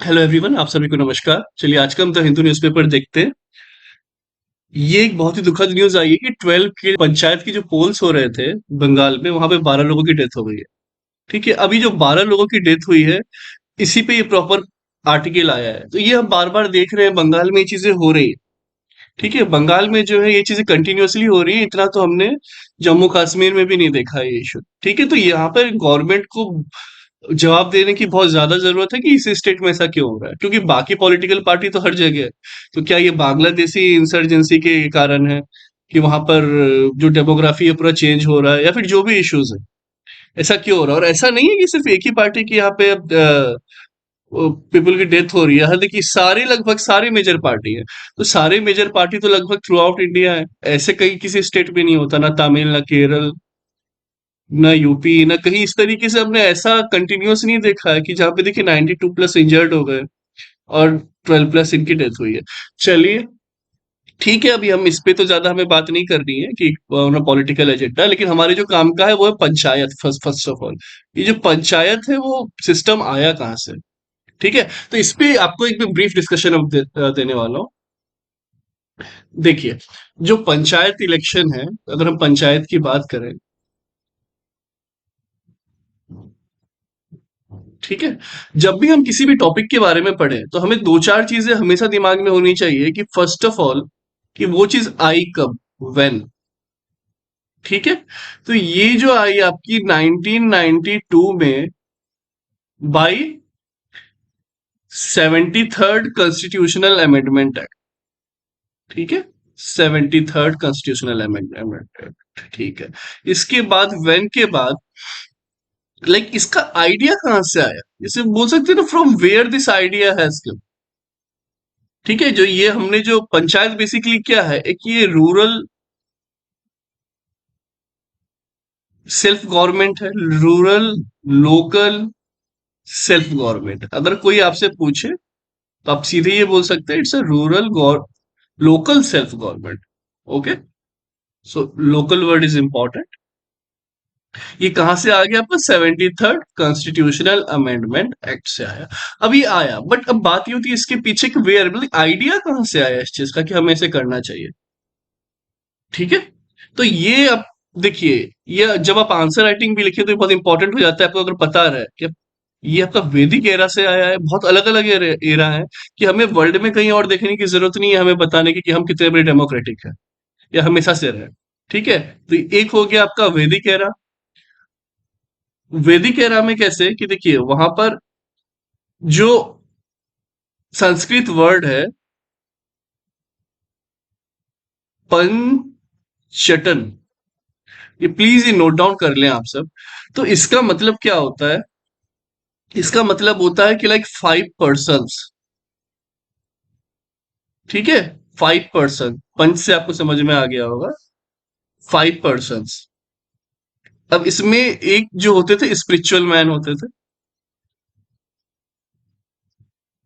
Hello everyone, आप सभी को नमस्कार। चलिए आज का हम द हिंदू न्यूज़पेपर देखते हैं। ये एक बहुत ही दुखद न्यूज़ आई है कि 12 के पंचायत की जो पोल्स हो रहे थे बंगाल में, वहां पे 12 लोगों की डेथ हो गई है। ठीक है, अभी जो 12 लोगों की डेथ हुई है, इसी पे ये प्रॉपर आर्टिकल आया है। तो ये हम बार बार देख रहे हैं, बंगाल में ये चीजें हो रही है। ठीक है, बंगाल में जो है ये चीजें कंटिन्यूअसली हो रही है। इतना तो हमने जम्मू कश्मीर में भी नहीं देखा है ये इशू। ठीक है, तो यहाँ पर गवर्नमेंट को जवाब देने की बहुत ज्यादा जरूरत है कि इस स्टेट में ऐसा क्यों हो रहा है, क्योंकि बाकी पॉलिटिकल पार्टी तो हर जगह है। तो क्या ये बांग्लादेशी इंसर्जेंसी के कारण है कि वहां पर जो डेमोग्राफी है पूरा चेंज हो रहा है, या फिर जो भी इश्यूज है, ऐसा क्यों हो रहा है? और ऐसा नहीं है कि सिर्फ एक ही पार्टी की यहाँ पे अब पीपल की डेथ हो रही है। हर देखिए, सारी लगभग सारी मेजर पार्टी है। तो सारे मेजर पार्टी तो लगभग थ्रू आउट इंडिया है। ऐसे कहीं किसी स्टेट में नहीं होता, ना तमिल, ना केरल, ना यूपी, ना कहीं इस तरीके से हमने ऐसा कंटिन्यूअस नहीं देखा है कि जहाँ पे देखिए 92+ इंजर्ड हो गए और 12+ इनकी डेथ हुई है। चलिए, ठीक है, अभी हम इस पे तो ज्यादा हमें बात नहीं करनी है कि पॉलिटिकल एजेंडा, लेकिन हमारे जो काम का है वो है पंचायत। फर्स्ट ऑफ ऑल, ये जो पंचायत है वो सिस्टम आया कहाँ से? ठीक है, तो इस पे आपको एक ब्रीफ डिस्कशन अब देने वाला हूँ। देखिए, जो पंचायत इलेक्शन है, अगर हम पंचायत की बात करें, ठीक है, जब भी हम किसी भी टॉपिक के बारे में पढ़ें तो हमें दो चार चीजें हमेशा दिमाग में होनी चाहिए कि फर्स्ट ऑफ ऑल, कि वो चीज आई कब, व्हेन। ठीक है, तो ये जो आई आपकी 1992 में, bye 73rd constitutional amendment act. ठीक है, 73rd कॉन्स्टिट्यूशनल अमेंडमेंट एक्ट। ठीक है, इसके बाद व्हेन के बाद, इसका आइडिया कहां से आया? जैसे बोल सकते हैं ना, from where this idea has come. ठीक है, जो ये हमने जो पंचायत बेसिकली क्या है, एक ये रूरल सेल्फ गवर्नमेंट है। Rural local self government. अगर कोई आपसे पूछे तो आप सीधे ये बोल सकते हैं, it's a rural local self government. Okay, so local word is important. ये कहां से आ गया आपका? 73rd कॉन्स्टिट्यूशनल अमेंडमेंट एक्ट से आया। अब ये आया, बट अब बात ये होती है इसके पीछे कि वेयर, मतलब आइडिया कहां से आया इस चीज का कि हमें ऐसे करना चाहिए। ठीक है, तो ये अब देखिए, ये जब आप आंसर राइटिंग भी लिखे तो ये बहुत इंपॉर्टेंट हो जाता है। आपको अगर पता रहे कि ये आपका वैदिक एरा से आया है, बहुत अलग अलग एरा है, कि हमें वर्ल्ड में कहीं और देखने की जरूरत नहीं है हमें बताने की कि हम कितने बड़े डेमोक्रेटिक है या हमेशा से रहे। ठीक है, तो एक हो गया आपका वैदिक एरा। वैदिक एरा में कैसे कि देखिए, वहां पर जो संस्कृत वर्ड है पंचटन, ये प्लीज ये नोट डाउन कर लें आप सब। तो इसका मतलब क्या होता है? इसका मतलब होता है कि 5 पर्सन्स। ठीक है, 5 पर्सन, पंच से आपको समझ में आ गया होगा। 5 पर्सन्स। अब इसमें एक जो होते थे स्पिरिचुअल मैन होते थे।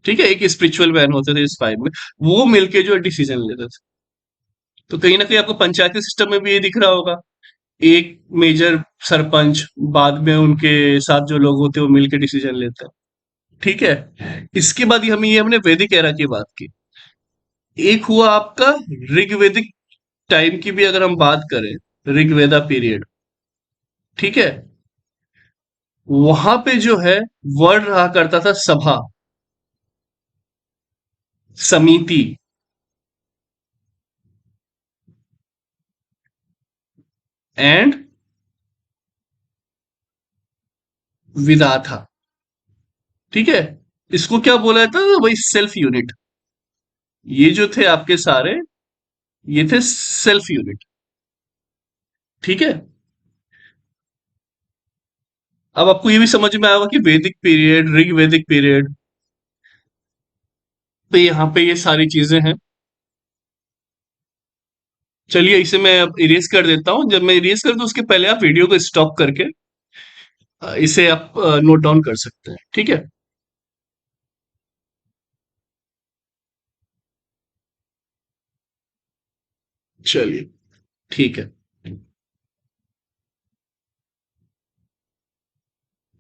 ठीक है, एक स्पिरिचुअल मैन होते थे इस 5 में, वो मिलके जो डिसीजन लेते थे। तो कहीं ना कहीं आपको पंचायती सिस्टम में भी ये दिख रहा होगा। एक मेजर सरपंच, बाद में उनके साथ जो लोग होते हैं वो मिलके डिसीजन लेते हैं। ठीक है, इसके बाद ये हमने वैदिक एरा की बात की। एक हुआ आपका ऋग्वेदिक टाइम की भी अगर हम बात करें, ऋग्वेदा पीरियड। ठीक है, वहां पे जो है वर्ड रहा करता था सभा, समिति एंड विदाथा। ठीक है, इसको क्या बोला जाता था? वही सेल्फ यूनिट। ये जो थे आपके सारे, ये थे सेल्फ यूनिट। ठीक है, अब आपको ये भी समझ में आएगा कि वैदिक पीरियड, ऋग्वेदिक पीरियड पे यहाँ पे ये सारी चीजें हैं। चलिए, इसे मैं अब इरेज कर देता हूँ। जब मैं इरेज कर दूं उसके पहले आप वीडियो को स्टॉप करके इसे आप नोट डाउन कर सकते हैं। ठीक है, चलिए, ठीक है।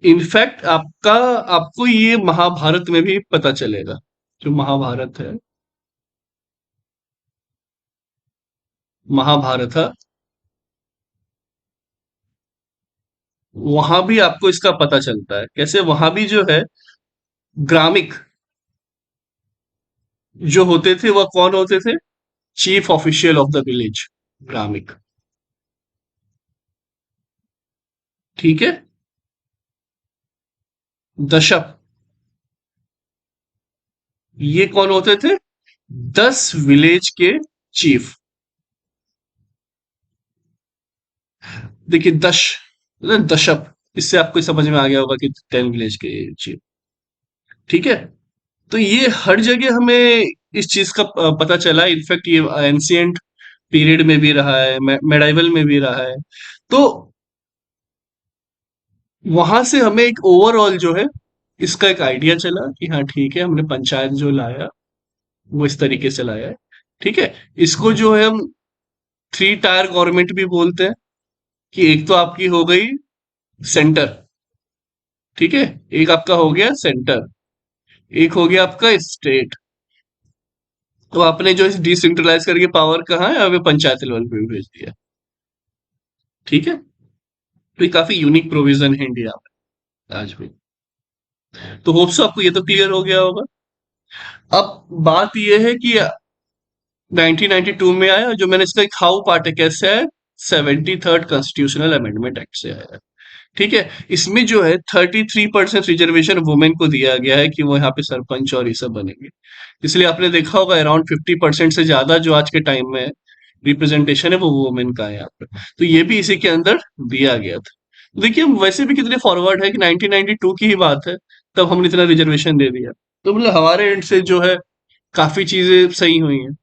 इनफैक्ट आपको ये महाभारत में भी पता चलेगा। जो महाभारत है, महाभारत है, वहां भी आपको इसका पता चलता है। कैसे वहां भी जो है ग्रामिक जो होते थे वह कौन होते थे? Chief official of the village, ग्रामिक। ठीक है। दशक, ये कौन होते थे? 10 विलेज के चीफ। देखिए मतलब दशक, इससे आपको समझ में आ गया होगा कि 10 विलेज के चीफ। ठीक है। तो ये हर जगह हमें इस चीज का पता चला। इनफैक्ट ये एंशियंट पीरियड में भी रहा है, मेडाइवल में भी रहा है। तो वहां से हमें एक ओवरऑल जो है इसका एक आइडिया चला कि हाँ ठीक है, हमने पंचायत जो लाया वो इस तरीके से लाया है। ठीक है। इसको जो है हम 3 टायर गवर्नमेंट भी बोलते हैं। कि एक तो आपकी हो गई सेंटर, ठीक है, एक आपका हो गया सेंटर, एक हो गया आपका स्टेट। तो आपने जो डिसेंट्रलाइज करके पावर कहाँ है, हमें पंचायत लेवल पे भी भेज दिया। ठीक है। तो ये काफी यूनिक प्रोविजन है इंडिया में आज भी। तो होप्स आपको ये तो क्लियर हो गया होगा। अब बात ये है कि 1992 में आया, जो मैंने इसका एक हाउ पार्ट है, कैसे है? 73rd कॉन्स्टिट्यूशनल अमेंडमेंट एक्ट से आया है। ठीक है। इसमें जो है 33% रिजर्वेशन वुमेन को दिया गया है कि वो यहाँ पे सरपंच और ये सब बनेंगे। इसलिए आपने देखा होगा अराउंड 50% से ज्यादा जो आज के टाइम में रिप्रेजेंटेशन है वो वुमेन का है यहाँ पे। तो ये भी इसी के अंदर दिया गया था। तो देखिए हम वैसे भी कितने फॉरवर्ड है कि 1992 की ही बात है, तब हमने इतना रिजर्वेशन दे दिया। तो मतलब हमारे एंड से जो है काफी चीजें सही हुई हैं।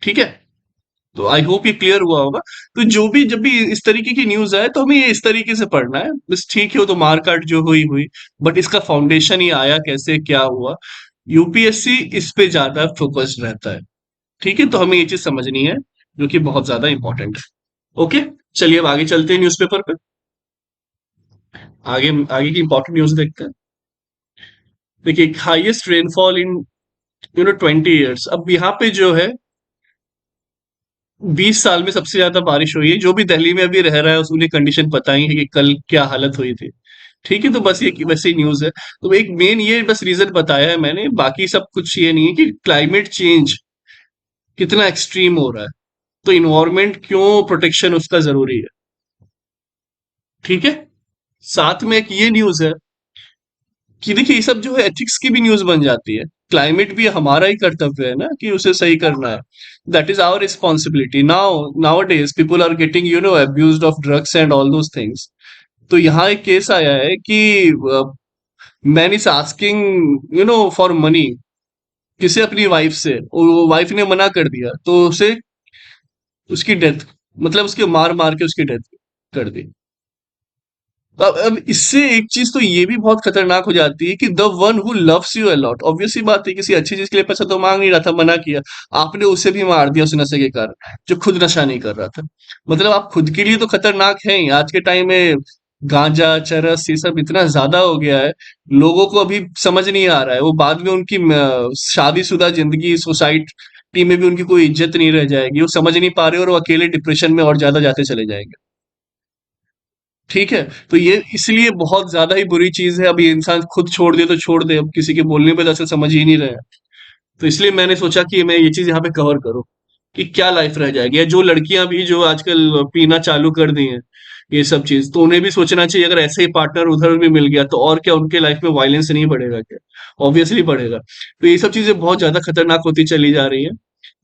ठीक है। तो आई होप ये क्लियर हुआ होगा। तो जो भी जब भी इस तरीके की न्यूज आए तो हमें ये इस तरीके से पढ़ना है बस। ठीक है, वो तो मारकाट जो हुई हुई, बट इसका फाउंडेशन ही आया कैसे, क्या हुआ। यूपीएससी इस पे ज्यादा फोकस्ड रहता है। ठीक है। तो हमें ये चीज समझनी है, जो कि बहुत ज्यादा इंपॉर्टेंट है। ओके। चलिए अब आगे चलते हैं न्यूज़पेपर पे। आगे आगे की इंपॉर्टेंट न्यूज देखते हैं। देखिए हाईएस्ट रेनफॉल इन 20 ईयर्स। अब यहाँ पे जो है 20 साल में सबसे ज्यादा बारिश हुई है। जो भी दिल्ली में अभी रह रहा है उन्हें कंडीशन पता ही है कि कल क्या हालत हुई थी। ठीक है। तो बस ये वैसे ही न्यूज है। तो एक मेन ये बस रीजन बताया है मैंने, बाकी सब कुछ ये नहीं है कि क्लाइमेट चेंज कितना एक्सट्रीम हो रहा है, तो इन्वायरमेंट क्यों प्रोटेक्शन उसका जरूरी है। ठीक है। साथ में एक ये न्यूज है कि देखिए ये सब जो है एथिक्स की भी न्यूज बन जाती है। क्लाइमेट भी हमारा ही कर्तव्य है ना कि उसे सही करना है। That is our responsibility. Now days people are getting abused of drugs and all those things. तो यहाँ एक केस आया है कि man is asking for money किसे, अपनी वाइफ से, और वो वाइफ ने मना कर दिया तो उसे उसकी डेथ, मतलब उसके मार मार के उसकी डेथ कर दी। अब इससे एक चीज तो ये भी बहुत खतरनाक हो जाती है कि the one who loves you a lot, obvious सी बात है किसी अच्छी चीज के लिए पैसा तो मांग नहीं रहा था, मना किया, आपने उसे भी मार दिया उस नशे के कारण जो खुद नशा नहीं कर रहा था। मतलब आप खुद के लिए तो खतरनाक हैं ही। आज के टाइम में गांजा चरस ये सब इतना ज्यादा हो गया है, लोगों को अभी समझ नहीं आ रहा है। वो बाद में उनकी शादीशुदा जिंदगी, सोसाइटी में भी उनकी कोई इज्जत नहीं रह जाएगी। वो समझ नहीं पा रहे और वो अकेले डिप्रेशन में और ज्यादा जाते चले जाएंगे। ठीक है। तो ये इसलिए बहुत ज्यादा ही बुरी चीज है। अब ये इंसान खुद छोड़ दे तो छोड़ दे, अब किसी के बोलने पे तो ऐसे समझ ही नहीं रहे हैं। तो इसलिए मैंने सोचा कि मैं ये चीज यहाँ पे कवर करूँ कि क्या लाइफ रह जाएगी। या जो लड़कियां भी जो आजकल पीना चालू कर दी हैं ये सब चीज, तो उन्हें भी सोचना चाहिए अगर ऐसे ही पार्टनर उधर भी मिल गया तो और क्या उनके लाइफ में वायलेंस नहीं बढ़ेगा क्या? ऑब्वियसली बढ़ेगा। तो ये सब चीजें बहुत ज्यादा खतरनाक होती चली जा रही है।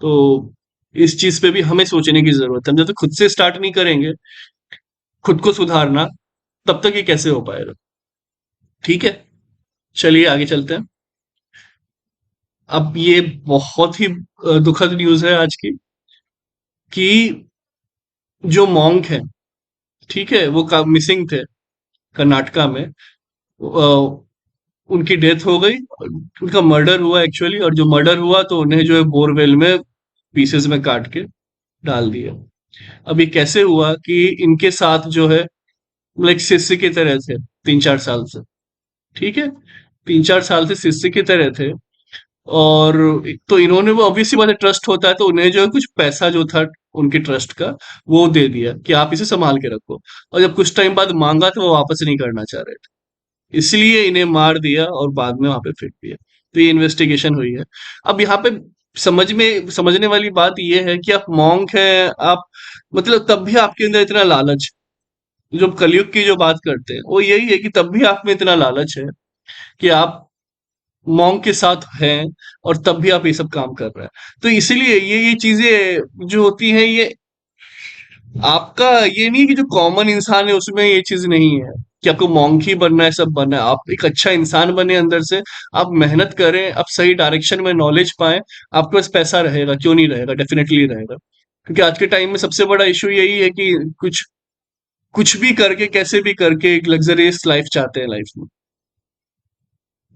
तो इस चीज पे भी हमें सोचने की जरूरत है। हम जब तक खुद से स्टार्ट नहीं करेंगे खुद को सुधारना, तब तक ये कैसे हो पाएगा। ठीक है। चलिए आगे चलते हैं। अब ये बहुत ही दुखद न्यूज है आज की कि जो मॉन्क है, ठीक है, वो मिसिंग थे कर्नाटका में। उनकी डेथ हो गई, उनका मर्डर हुआ एक्चुअली। और जो मर्डर हुआ तो उन्हें जो है बोरवेल में पीसेस में काट के डाल दिया। अब ये कैसे हुआ कि इनके साथ जो है लाइक शिष्य की तरह थे, 3-4 साल से। ठीक है, 3-4 साल से शिष्य की तरह थे। और तो इन्होंने, वो ऑब्वियसली बात है, ट्रस्ट होता है तो उन्हें जो है कुछ पैसा जो था उनके ट्रस्ट का, वो दे दिया कि आप इसे संभाल के रखो। और जब कुछ टाइम बाद मांगा तो वो वापस नहीं करना चाह रहे थे, इसलिए इन्हें मार दिया और बाद में वहां पे फेंक दिया। तो ये इन्वेस्टिगेशन हुई है। अब यहाँ पे समझने वाली बात ये है कि आप मॉन्क हैं, आप मतलब तब भी आपके अंदर इतना लालच, जो कलयुग की जो बात करते हैं वो यही है कि तब भी आप में इतना लालच है कि आप मॉन्क के साथ हैं और तब भी आप ये सब काम कर रहे हैं। तो इसीलिए ये चीजें जो होती हैं, ये आपका ये नहीं है कि जो कॉमन इंसान है उसमें ये चीज नहीं है कि आपको मॉन्क ही बनना है, सब बनना है। आप एक अच्छा इंसान बने अंदर से, आप मेहनत करें, आप सही डायरेक्शन में नॉलेज पाएं, आपके पास पैसा रहेगा, क्यों नहीं रहेगा, डेफिनेटली रहेगा। क्योंकि आज के टाइम में सबसे बड़ा इशू यही है कि कुछ कुछ भी करके, कैसे भी करके एक लग्जरियस लाइफ चाहते हैं लाइफ में।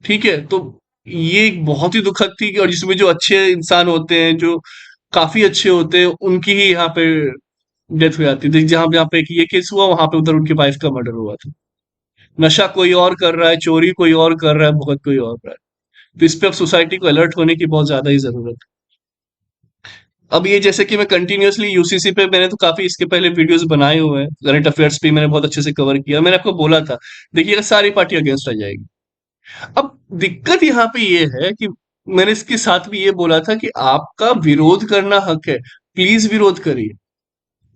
ठीक है, तो ये एक बहुत ही दुखद थी और जिसमें जो अच्छे इंसान होते हैं, जो काफी अच्छे होते हैं, उनकी ही यहाँ पे डेथ हो जाती थी। जहां जहाँ पे एक ये केस हुआ, वहां पे उधर उनकी वाइफ का मर्डर हुआ था। नशा कोई और कर रहा है, चोरी कोई और कर रहा है, भुगत कोई और कर रहा है। तो इस पे अब सोसाइटी को अलर्ट होने की बहुत ज्यादा ही जरूरत है। अब ये जैसे कि मैं कंटिन्यूअसली यूसीसी पे, मैंने तो काफी इसके पहले वीडियोस बनाए हुए हैं, करंट अफेयर्स पे मैंने बहुत अच्छे से कवर किया। मैंने आपको बोला था, देखिएगा सारी पार्टी अगेंस्ट आ जाएगी। अब दिक्कत यहाँ पे ये है कि मैंने इसके साथ भी ये बोला था कि आपका विरोध करना हक है, प्लीज विरोध करिए।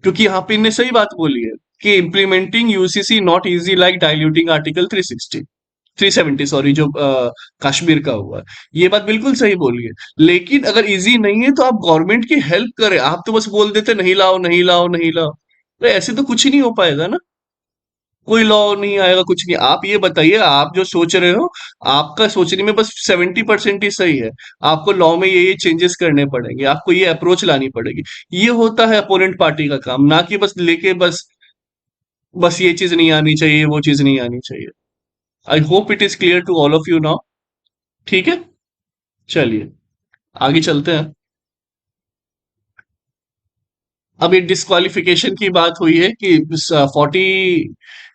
क्योंकि यहाँ पे इनने सही बात बोली है कि implementing UCC not easy like diluting article 360, 370 sorry, जो कश्मीर का हुआ है। ये बात बिल्कुल सही बोली है। लेकिन अगर इजी नहीं है तो आप गवर्नमेंट की हेल्प करें। आप तो बस बोल देते नहीं लाओ, नहीं लाओ, नहीं लाओ, तो ऐसे तो कुछ ही नहीं हो पाएगा ना। कोई लॉ नहीं आएगा, कुछ नहीं। आप ये बताइए, आप जो सोच रहे हो, आपका सोचने में बस 70% ही सही है। आपको लॉ में ये चेंजेस करने पड़ेंगे, आपको ये अप्रोच लानी पड़ेगी। ये होता है अपोनेंट पार्टी का काम, ना कि बस लेके बस ये चीज नहीं आनी चाहिए, वो चीज नहीं आनी चाहिए। I hope it is clear to all of you now. ठीक है, चलिए आगे चलते हैं। अब ये डिस्क्वालिफिकेशन की बात हुई है कि 40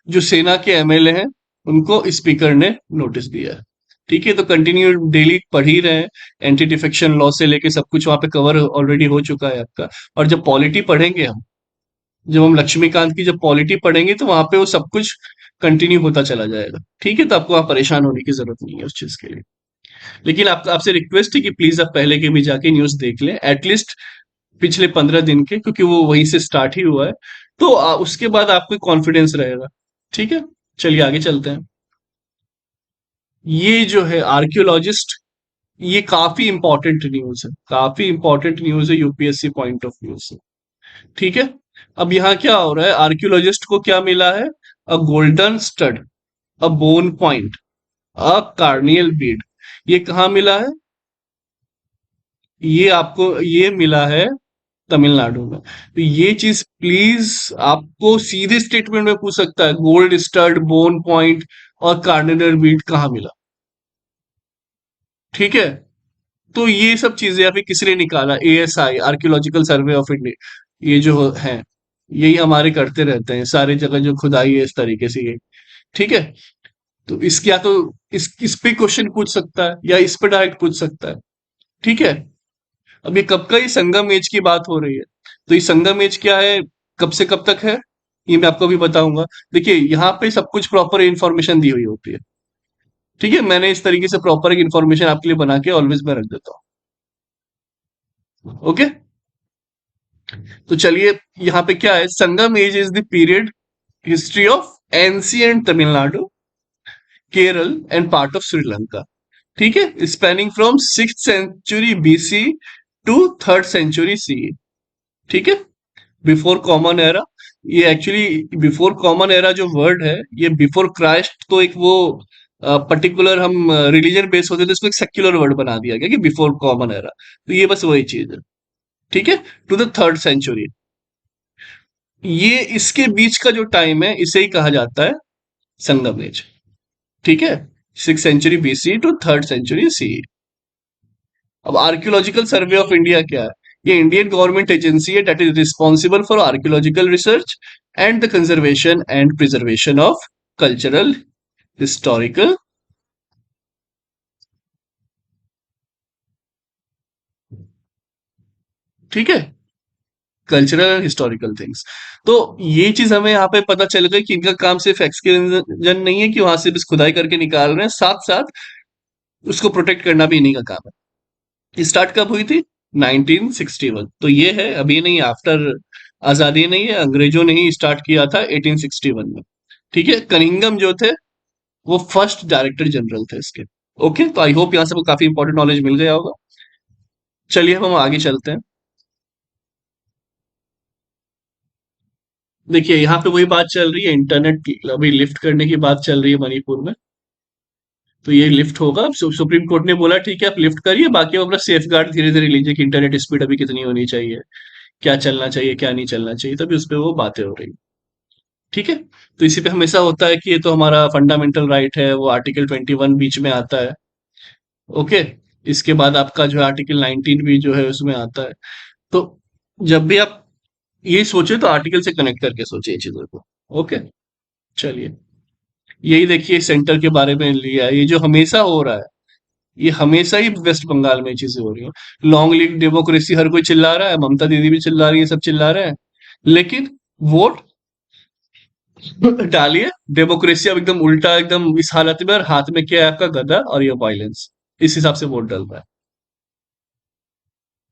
जो सेना के एमएलए हैं, उनको स्पीकर ने नोटिस दिया है। ठीक है, तो कंटिन्यू डेली पढ़ ही रहे हैं। एंटी डिफेक्शन लॉ से लेके सब कुछ वहां पे कवर ऑलरेडी हो चुका है आपका। और जब पॉलिटी पढ़ेंगे हम, जब हम लक्ष्मीकांत की जब पॉलिटी पढ़ेंगे, तो वहां पे वो सब कुछ कंटिन्यू होता चला जाएगा। ठीक है, तो आपको वहां परेशान होने की जरूरत नहीं है उस चीज के लिए। लेकिन आपसे रिक्वेस्ट है कि प्लीज आप पहले के भी जाके न्यूज देख लें, एटलीस्ट पिछले 15 दिन के, क्योंकि वो वहीं से स्टार्ट ही हुआ है। तो उसके बाद आपको कॉन्फिडेंस रहेगा। ठीक है, चलिए आगे चलते हैं। ये जो है आर्कियोलॉजिस्ट, ये काफी इंपॉर्टेंट न्यूज है, काफी इंपॉर्टेंट न्यूज है यूपीएससी पॉइंट ऑफ व्यू से। ठीक है, अब यहाँ क्या हो रहा है, आर्कियोलॉजिस्ट को क्या मिला है? अ गोल्डन स्टड, अ बोन पॉइंट, अ कार्नियल बीड। ये कहाँ मिला है? ये आपको ये मिला है तमिलनाडु में। तो ये चीज प्लीज आपको सीधे स्टेटमेंट में पूछ सकता है, गोल्ड स्टड, बोन पॉइंट और कार्डिनल बीट कहाँ मिला? ठीक है, तो ये सब चीजें अभी किसने निकाला? ASI, archaeological survey of India, ये जो है, यही हमारे करते रहते हैं सारी जगह जो खुदाई है इस तरीके से ये। ठीक है, तो इसकी या तो इस पे क्वेश्चन पूछ सकता है या इस पे डायरेक्ट पूछ सकता है। ठीक है, अब ये कब का, ये संगम एज की बात हो रही है। तो ये संगम एज क्या है, कब से कब तक है, ये मैं आपको भी बताऊंगा। देखिए यहाँ पे सब कुछ प्रॉपर इन्फॉर्मेशन दी हुई होती है। ठीक है, मैंने इस तरीके से प्रॉपर एक इन्फॉर्मेशन आपके लिए बना के ऑलवेज मैं रख देता हूँ। ओके, तो चलिए, यहाँ पे क्या है, Sangam age is the period history of ancient Tamil Nadu, Kerala and part of Sri Lanka. ठीक है, spanning from 6th century BC to 3rd century CE। ठीक है, बिफोर कॉमन एरा। ये एक्चुअली बिफोर कॉमन एरा जो वर्ड है, ये बिफोर क्राइस्ट तो एक वो पर्टिकुलर हम रिलीजन बेस होते थे, इसको एक सेक्युलर वर्ड बना दिया गया कि बिफोर कॉमन एरा। तो ये बस वही चीज है। ठीक है, टू द 3rd century। ये इसके बीच का जो टाइम है, इसे ही कहा जाता है संगम एज। ठीक है, 6th century BC to 3rd century CE। अब आर्कियोलॉजिकल सर्वे ऑफ इंडिया क्या है? ये इंडियन गवर्नमेंट एजेंसी है that is responsible for archaeological research and the conservation and preservation of cultural historical, ठीक है, कल्चरल एंड हिस्टोरिकल थिंग्स। तो ये चीज हमें यहाँ पे पता चल गई कि इनका काम सिर्फ एक्सकैवेशन नहीं है कि वहां से बस खुदाई करके निकाल रहे हैं, साथ साथ उसको प्रोटेक्ट करना भी इन्हीं का काम है। स्टार्ट कब हुई थी? 1961। तो ये है अभी नहीं, आफ्टर आजादी नहीं है, अंग्रेजों ने ही स्टार्ट किया था 1861 में। ठीक है, कनिंगम जो थे वो फर्स्ट डायरेक्टर जनरल थे इसके। ओके, तो आई होप यहाँ से काफी इंपॉर्टेंट नॉलेज मिल गया होगा। चलिए हम आगे चलते हैं। देखिए यहाँ पे वही बात चल रही है, इंटरनेट की अभी लिफ्ट करने की बात चल रही है मणिपुर में। तो ये लिफ्ट होगा, सुप्रीम कोर्ट ने बोला ठीक है आप लिफ्ट करिए, बाकी आप अपना सेफ गार्ड धीरे धीरे लीजिए कि इंटरनेट स्पीड अभी कितनी होनी चाहिए, क्या चलना चाहिए क्या नहीं चलना चाहिए, तभी उस पर वो बातें हो रही। ठीक है, तो इसी पे हमेशा होता है कि ये तो हमारा फंडामेंटल राइट है, वो आर्टिकल 21 बीच में आता है। ओके, इसके बाद आपका जो है आर्टिकल 19 भी जो है उसमें आता है। तो जब भी आप ये सोचे तो आर्टिकल से कनेक्ट करके सोचिए चीजों को। ओके, चलिए, यही देखिए सेंटर के बारे में लिया है, ये जो हमेशा हो रहा है, ये हमेशा ही वेस्ट बंगाल में ये चीजें हो रही हैं। लॉन्ग लीग डेमोक्रेसी हर कोई चिल्ला रहा है, ममता दीदी भी चिल्ला रही है, सब चिल्ला रहे हैं, लेकिन वोट डालिए, डेमोक्रेसी अब एकदम उल्टा, एकदम इस हालत में, और हाथ में क्या है आपका गधा और ये वायलेंस, इस हिसाब से वोट डल रहा है।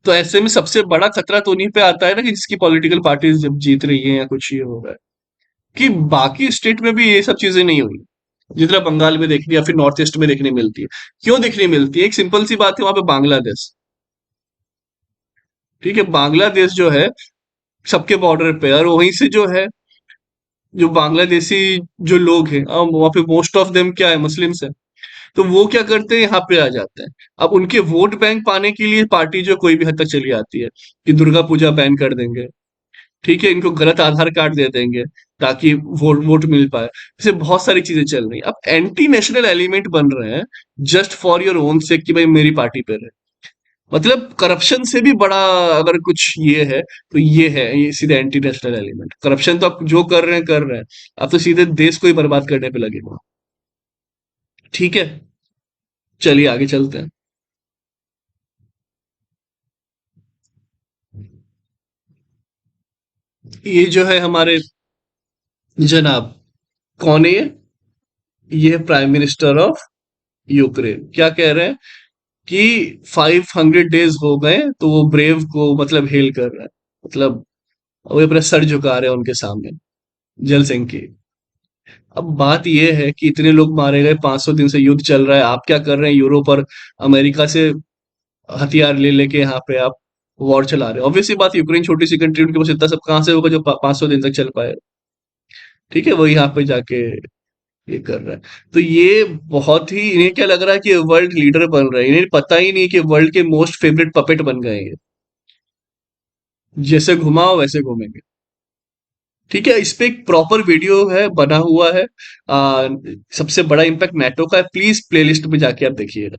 तो ऐसे में सबसे बड़ा खतरा तो उन्हीं पे आता है ना कि जिसकी पॉलिटिकल पार्टी जब जीत रही है या कुछ ये हो रहा है, कि बाकी स्टेट में भी ये सब चीजें नहीं हुई जितना बंगाल में देखनी या फिर नॉर्थ ईस्ट में देखने मिलती है। क्यों देखने मिलती है? एक सिंपल सी बात है, वहां पे बांग्लादेश, ठीक है, बांग्लादेश जो है सबके बॉर्डर पे है, और वहीं से जो है जो बांग्लादेशी जो लोग हैं, अब वहां पे मोस्ट ऑफ देम क्या है, मुस्लिम्स है। तो वो क्या करते हैं, यहाँ पे आ जाते हैं। अब उनके वोट बैंक पाने के लिए पार्टी जो कोई भी हद तक चली आती है कि दुर्गा पूजा बैन कर देंगे, ठीक है, इनको गलत आधार कार्ड दे देंगे ताकि वोट वोट मिल पाए। ऐसे बहुत सारी चीजें चल रही हैं, अब एंटी नेशनल एलिमेंट बन रहे हैं जस्ट फॉर योर ओन सेक कि भाई मेरी पार्टी पे रहे। मतलब करप्शन से भी बड़ा अगर कुछ ये है तो ये है, ये सीधे एंटी नेशनल एलिमेंट। करप्शन तो आप जो कर रहे हैं कर रहे हैं, आप तो सीधे देश को ही बर्बाद करने पे लगे हुए हैं। ठीक है, चलिए आगे चलते हैं। ये जो है हमारे जनाब, कौन है ये प्राइम मिनिस्टर ऑफ यूक्रेन, क्या कह रहे हैं कि 500 डेज हो गए तो वो ब्रेव को मतलब हेल कर रहा है, मतलब वो अपना सर झुका रहे हैं उनके सामने, जल सिंह की। अब बात यह है कि इतने लोग मारे गए, 500 दिन से युद्ध चल रहा है, आप क्या कर रहे हैं यूरोप और अमेरिका से हथियार ले लेके यहाँ पे आप वॉर चला रहे हैं। ऑब्वियसली बात, यूक्रेन छोटी सी कंट्री, उनके पास इतना सब कहाँ से होगा जो 500 दिन तक चल पाए। ठीक है, वो यहाँ पे जाके ये कर रहा है। तो ये बहुत ही, इन्हें क्या लग रहा है कि वर्ल्ड लीडर बन रहे हैं, इन्हें पता ही नहीं कि वर्ल्ड के मोस्ट फेवरेट पपेट बन गए हैं ये। जैसे घुमाओ वैसे घूमेंगे। ठीक है, इस पे एक प्रॉपर वीडियो है बना हुआ है। सबसे बड़ा इम्पैक्ट नेटो का है, प्लीज प्लेलिस्ट में जाके आप देखिएगा।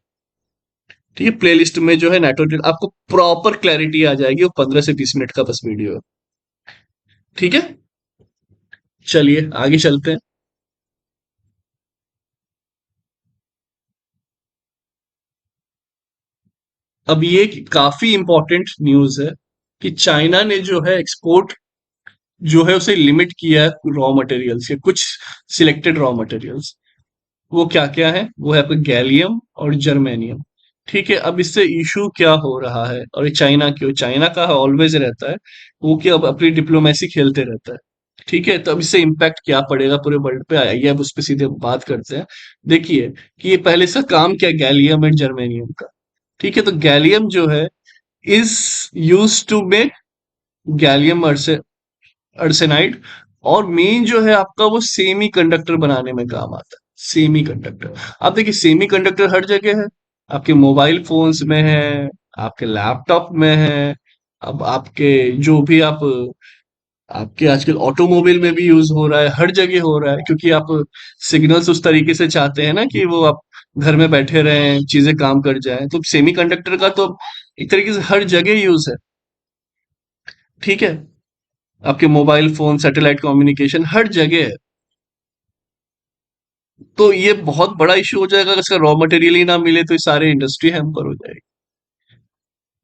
ठीक है, प्लेलिस्ट में जो है नेटो आपको प्रॉपर क्लैरिटी आ जाएगी, वो 15 से 20 मिनट का बस वीडियो है। ठीक है, चलिए आगे चलते हैं। अब ये काफी इंपॉर्टेंट न्यूज है कि चाइना ने जो है एक्सपोर्ट जो है उसे लिमिट किया है रॉ मटेरियल्स के, कुछ सिलेक्टेड रॉ मटेरियल्स। वो क्या क्या है? वो है आपका गैलियम और जर्मेनियम। ठीक है, अब इससे इशू क्या हो रहा है, और ये चाइना क्यों, चाइना का ऑलवेज रहता है वो कि अब अपनी डिप्लोमेसी खेलते रहता है। ठीक है, तो अब इससे इम्पैक्ट क्या पड़ेगा पूरे वर्ल्ड पे, आइए अब उस पर सीधे बात करते हैं। देखिए कि ये पहले इसका काम क्या है, गैलियम एंड जर्मेनियम का। ठीक है, तो गैलियम जो है is use to make gallium arsenide, और मेन जो है आपका वो सेमी कंडक्टर बनाने में काम आता है। सेमी कंडक्टर, आप देखिए सेमी कंडक्टर हर जगह है, आपके मोबाइल फोन्स में है, आपके लैपटॉप में है, अब आपके जो भी आप आपके आजकल ऑटोमोबाइल में भी यूज हो रहा है, हर जगह हो रहा है, क्योंकि आप सिग्नल्स उस तरीके से चाहते हैं ना कि वो आप घर में बैठे रहें, चीजें काम कर जाएं, तो सेमी कंडक्टर का तो एक तरीके से हर जगह यूज है। ठीक है, आपके मोबाइल फोन, सैटेलाइट कम्युनिकेशन हर जगह है। तो ये बहुत बड़ा इश्यू हो जाएगा, अगर इसका रॉ मटेरियल ही ना मिले तो ये सारे इंडस्ट्री हैम्पर हो जाएगी।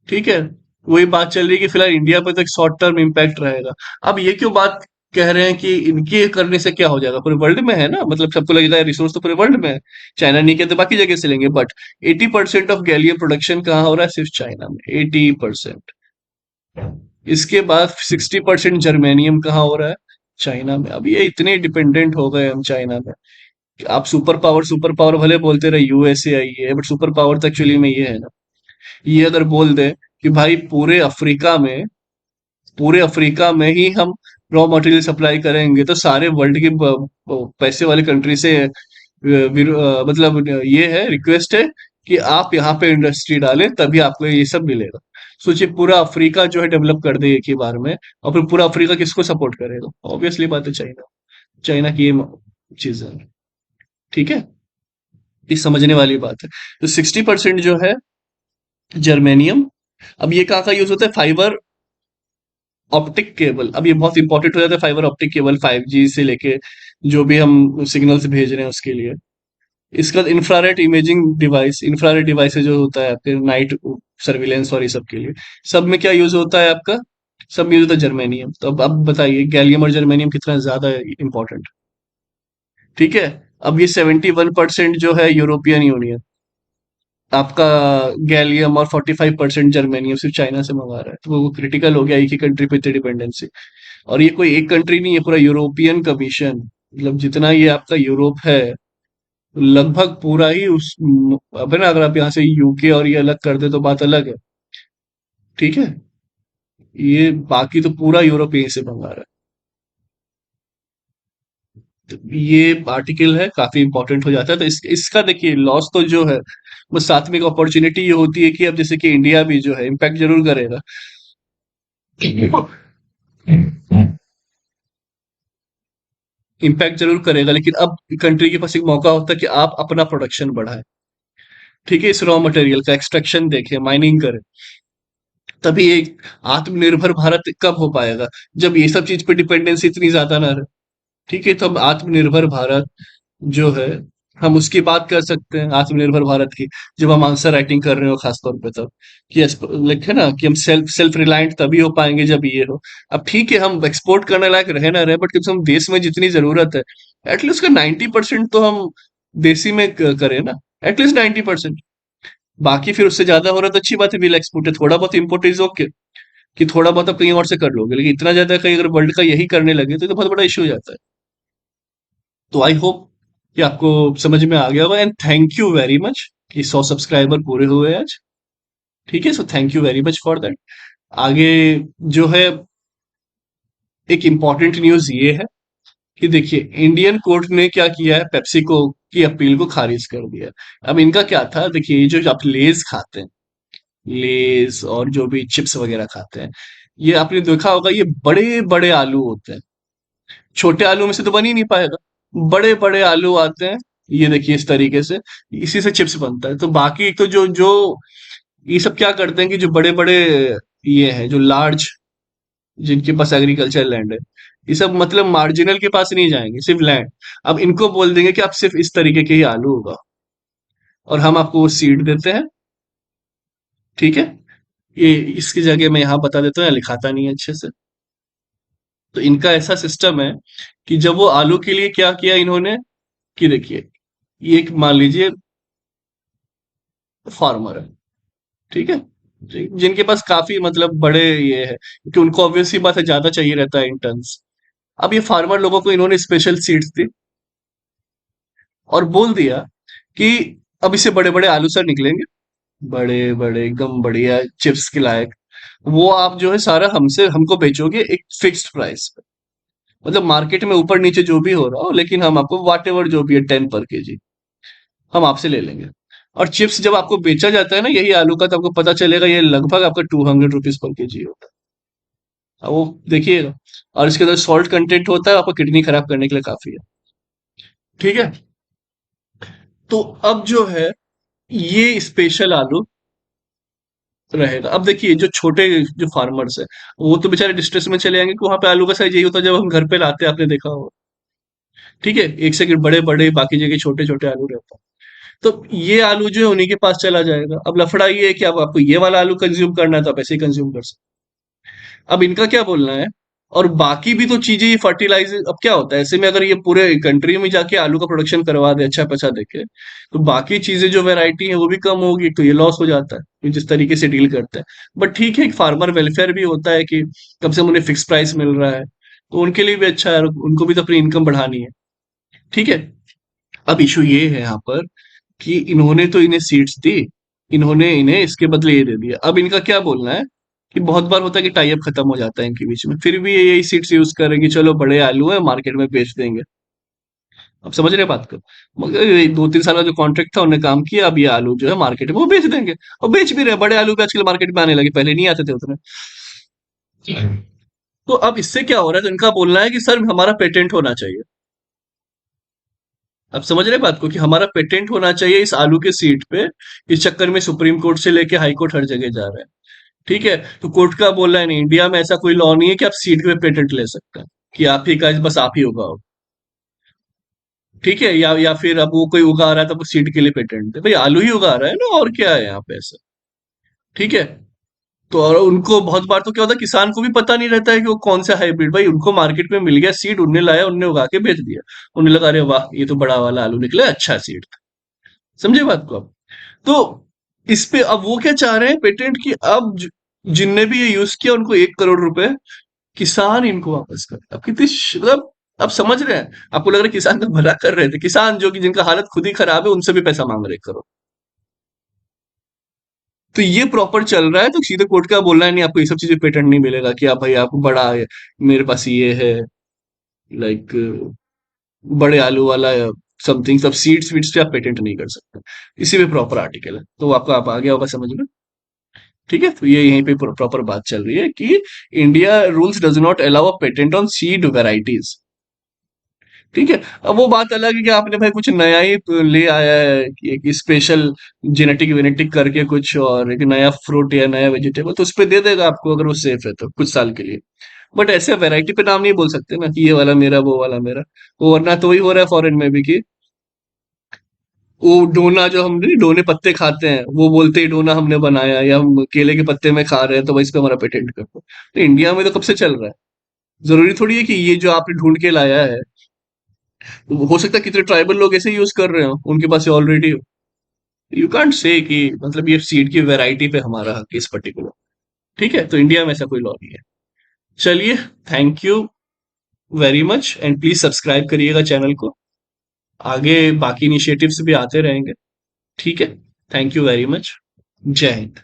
ठीक है, वही बात चल रही है कि फिलहाल इंडिया पे तो एक शॉर्ट टर्म इम्पैक्ट रहेगा। अब ये क्यों बात कह रहे हैं कि इनके करने से क्या हो जाएगा, पूरे वर्ल्ड में है ना, मतलब सबको लगेगा रिसोर्स तो पूरे वर्ल्ड में है। चाइना नहीं कहते बाकी जगह से लेंगे, बट 80% ऑफ गैलियम प्रोडक्शन कहाँ हो रहा है, सिर्फ चाइना में 80%। इसके बाद 60% जर्मेनियम कहाँ हो रहा है, चाइना में। अब ये इतने डिपेंडेंट हो गए हम चाइना में कि आप सुपर पावर भले बोलते रहे यूएसए आई है, बट सुपर पावर तो एक्चुअली में ये है ना। ये अगर बोल दे कि भाई पूरे अफ्रीका में ही हम रॉ मटेरियल सप्लाई करेंगे, तो सारे वर्ल्ड के पैसे वाले कंट्री से मतलब ये है, रिक्वेस्ट है कि आप यहाँ पे इंडस्ट्री डालें तभी आपको ये सब मिलेगा। सोचिए पूरा अफ्रीका जो है डेवलप कर दे एक ही बार में, और फिर पूरा अफ्रीका किसको सपोर्ट करेगा, ऑब्वियसली बात है चाइना। चाइना की ये चीज है। ठीक है, ये समझने वाली बात है। तो 60% जो है जर्मेनियम। अब ये कहाँ का यूज होता है, फाइबर ऑप्टिक केबल। अब ये बहुत इंपॉर्टेंट हो जाता है, फाइबर ऑप्टिक केबल 5G से लेके जो भी हम सिग्नल्स भेज रहे हैं उसके लिए। इसका infrared imaging device, infrared device जो होता है आपके नाइट सर्विलेंस और ये सब के लिए, सब में क्या यूज होता है आपका, सब में यूज होता है जर्मेनियम। तो अब बताइए गैलियम और जर्मेनियम कितना ज्यादा इंपॉर्टेंट। ठीक है, अब ये 71% जो है यूरोपियन यूनियन आपका गैलियम, और 45% जर्मेनियम सिर्फ चाइना से मंगा रहा है। तो वो क्रिटिकल हो गया एक ही कंट्री पे इतनी डिपेंडेंसी। और ये कोई एक कंट्री नहीं है, पूरा यूरोपियन कमीशन, मतलब जितना ये आपका यूरोप है लगभग पूरा ही उस अब है ना, अगर आप यहाँ से यूके और ये अलग कर दे तो बात अलग है। ठीक है, ये बाकी तो पूरा यूरोप यहीं से मंगा रहा है। तो ये आर्टिकल है, काफी इंपॉर्टेंट हो जाता है। तो इसका देखिए लॉस तो जो है, बस साथ में एक अपॉर्चुनिटी ये होती है कि अब जैसे कि इंडिया भी जो है इम्पैक्ट जरूर करेगा। इम्पैक्ट जरूर करेगा, लेकिन अब कंट्री के पास एक मौका होता है कि आप अपना प्रोडक्शन बढ़ाएं। ठीक है, इस रॉ मटेरियल का एक्सट्रैक्शन देखें, माइनिंग करें। तभी एक आत्मनिर्भर भारत कब हो पाएगा, जब ये सब चीज पे डिपेंडेंसी इतनी ज्यादा ना रहे। ठीक है, तो अब आत्मनिर्भर भारत जो है, हम उसकी बात कर सकते हैं आत्मनिर्भर भारत की, जब हम आंसर राइटिंग कर रहे हो खासतौर पे तब, कि लिखे ना कि हम सेल्फ सेल्फ रिलायंट तभी हो पाएंगे जब ये हो। अब ठीक है, हम एक्सपोर्ट करने लायक रहे ना रहे, बट कम से कम देश में जितनी जरूरत है एटलीस्ट का 90% तो हम देसी में करें ना, एटलीस्ट 90%। बाकी फिर उससे ज्यादा हो रहा है तो अच्छी बात है, विल एक्सपोर्ट है, थोड़ा बहुत इम्पोर्ट इज ओके, कि थोड़ा बहुत आप कहीं और से कर लोगे, लेकिन इतना ज्यादा कहीं अगर वर्ल्ड का यही करने लगे तो ये तो बहुत बड़ा इश्यू हो जाता है। तो आई होप कि आपको समझ में आ गया होगा, and thank you very much कि 100 सब्सक्राइबर पूरे हुए आज। ठीक है, so thank you very much for that. आगे जो है एक इम्पॉर्टेंट न्यूज ये है कि देखिए इंडियन कोर्ट ने क्या किया है, पेप्सिको की अपील को खारिज कर दिया। अब इनका क्या था, देखिए ये जो आप लेज खाते हैं, लेज और जो भी चिप्स वगैरह खाते हैं, ये आपने देखा होगा ये बड़े बड़े आलू होते हैं। छोटे आलू में से तो बन ही नहीं पाएगा, बड़े बड़े आलू आते हैं। ये देखिए इस तरीके से, इसी से चिप्स बनता है। तो बाकी तो जो जो ये सब क्या करते हैं कि जो बड़े बड़े ये हैं जो लार्ज, जिनके पास एग्रीकल्चर लैंड है, ये सब मतलब मार्जिनल के पास नहीं जाएंगे, सिर्फ लैंड। अब इनको बोल देंगे कि आप सिर्फ इस तरीके के ही आलू होगा, और हम आपको वो सीड देते हैं। ठीक है, ये इसकी जगह मैं यहाँ बता देता हूँ, यहाँ लिखाता नहीं है अच्छे से। तो इनका ऐसा सिस्टम है कि जब वो आलू के लिए क्या किया इन्होंने, कि देखिए ये एक मान लीजिए फार्मर है, ठीक है, जिनके पास काफी मतलब बड़े ये है, कि उनको ऑब्वियसली बात है ज्यादा चाहिए रहता है इंटर्न्स। अब ये फार्मर लोगों को इन्होंने स्पेशल सीड्स दी और बोल दिया कि अब इससे बड़े बड़े आलू सर निकलेंगे, बड़े बड़े एकदम बढ़िया चिप्स के लायक। वो आप जो है सारा हमसे हमको बेचोगे एक फिक्स्ड प्राइस पे, मतलब मार्केट में ऊपर नीचे जो भी हो रहा हो, लेकिन हम आपको वाट एवर जो भी है 10 पर केजी हम आपसे ले लेंगे। और चिप्स जब आपको बेचा जाता है ना यही आलू का, तो आपको पता चलेगा ये लगभग आपका 200 रुपीज पर केजी होता है। अब वो देखिएगा, और इसके अंदर सॉल्ट कंटेंट होता है, आपको किडनी खराब करने के लिए काफी है। ठीक है, तो अब जो है ये स्पेशल आलू रहेगा। अब देखिए जो छोटे जो फार्मर्स है वो तो बेचारे डिस्ट्रेस में चले जाएंगे, कि वहां पे आलू का साइज यही होता है जब हम घर पे लाते हैं, आपने देखा होगा। ठीक है, एक से बड़े बड़े, बाकी जगह छोटे छोटे आलू रहते हैं। तो ये आलू जो है उन्हीं के पास चला जाएगा। अब लफड़ा ये है कि अब आपको ये वाला आलू कंज्यूम करना है तो आप ऐसे ही कंज्यूम कर सकते हैं। अब इनका क्या बोलना है, और बाकी भी तो चीजें, ये फर्टिलाइजर, अब क्या होता है ऐसे में, अगर ये पूरे कंट्री में जाके आलू का प्रोडक्शन करवा दे अच्छा पैसा देके, तो बाकी चीजें जो वैरायटी है वो भी कम होगी, तो ये लॉस हो जाता है, ये जिस तरीके से डील करते हैं। बट ठीक है, एक फार्मर वेलफेयर भी होता है कि कम से कम उन्हें फिक्स प्राइस मिल रहा है, तो उनके लिए भी अच्छा है, और उनको भी तो अपनी इनकम बढ़ानी है। ठीक है। अब इशू ये है यहाँ पर कि इन्होंने तो इन्हें सीट्स दी, इन्होंने इन्हें इसके बदले ये दे दिया। अब इनका क्या बोलना है कि बहुत बार होता है कि टाई अप खत्म हो जाता है इनके बीच में, फिर भी ये यही सीट्स यूज करेंगे, चलो बड़े आलू है मार्केट में बेच देंगे। अब समझ रहे हैं बात को। मगर ये 2-3 साल का जो कॉन्ट्रैक्ट था उन्होंने काम किया, अब ये आलू जो है मार्केट में वो बेच देंगे। और बेच भी रहे हैं, बड़े आलू भी आजकल मार्केट में आने लगे, पहले नहीं आते थे उतने। तो अब इससे क्या हो रहा है, तो इनका बोलना है कि सर हमारा पेटेंट होना चाहिए। आप समझ रहे हैं बात को, कि हमारा पेटेंट होना चाहिए इस आलू के सीट पे। इस चक्कर में सुप्रीम कोर्ट से लेके हाई कोर्ट हर जगह जा रहे हैं। ठीक है। तो कोर्ट का बोलना है नहीं, इंडिया में ऐसा कोई लॉ नहीं है कि आप सीट पे पेटेंट ले सकते हैं, कि आप ही का बस आप ही होगा। ठीक है, या फिर अब वो कोई उगा रहा है तो वो सीड के लिए पेटेंट दे, भाई आलू ही उगा रहा है ना, और क्या है यहाँ पे ऐसा। ठीक है। तो और उनको बहुत बार तो क्या होता है, किसान को भी पता नहीं रहता है कि वो कौन सा हाइब्रिड, भाई उनको मार्केट में मिल गया सीड, उनने लाया, उनने उगा के बेच दिया। उन्हें लगा अरे वाह ये तो बड़ा वाला आलू निकला, अच्छा सीड। समझे बात को आप। तो इस पे अब वो क्या चाह रहे हैं पेटेंट की, अब जिनने भी ये यूज किया उनको 1 करोड़ रुपए किसान इनको वापस कर। अब कितनी मतलब, आप समझ रहे हैं, आपको लग रहा है किसान का भला कर रहे थे, किसान जो कि जिनका हालत खुद ही खराब है उनसे भी पैसा मांग रहे करो। तो ये प्रॉपर चल रहा है, तो सीधे कोर्ट का बोलना है नहीं, आपको ये सब चीजें पेटेंट नहीं मिलेगा, कि आप भाई आपको बड़ा है, मेरे पास ये है, लाइक बड़े आलू वाला समथिंग, सब सीड्स वीड्स पे आप पेटेंट नहीं कर सकते। इसी में प्रॉपर आर्टिकल है, तो आपका आप आ गया होगा समझ में। ठीक है, तो ये यहीं पे प्रॉपर बात चल रही है कि India rules does not allow a patent on seed varieties. ठीक है। अब वो बात अलग है कि आपने भाई कुछ नया ही ले आया है, कि एक स्पेशल जेनेटिक वेनेटिक करके कुछ, और एक नया फ्रूट या नया वेजिटेबल, तो उस पे दे देगा आपको अगर वो सेफ है तो कुछ साल के लिए। बट ऐसे वैरायटी पे नाम नहीं बोल सकते ना, कि ये वाला मेरा वो वाला मेरा। वो वरना तो वही हो रहा है फॉरेन में भी, कि वो डोना, जो हम नहीं डोने पत्ते खाते हैं, वो बोलते ही डोना हमने बनाया, या हम केले के पत्ते में खा रहे हैं तो वही इस पे हमारा पेटेंट कर दो। तो इंडिया में तो कब से चल रहा है। जरूरी थोड़ी है कि ये जो आपने ढूंढ के लाया है, हो सकता है कितने ट्राइबल लोग ऐसे यूज कर रहे हो, उनके पास ऑलरेडी। यू कांट से कि मतलब ये सीड की वैरायटी पे हमारा हक है इस पर्टिकुलर। ठीक है, तो इंडिया में ऐसा कोई लॉ नहीं है। चलिए, thank you very much, and please subscribe करिएगा चैनल को। आगे बाकी इनिशिएटिव्स भी आते रहेंगे। ठीक है। Thank you very much. जय हिंद।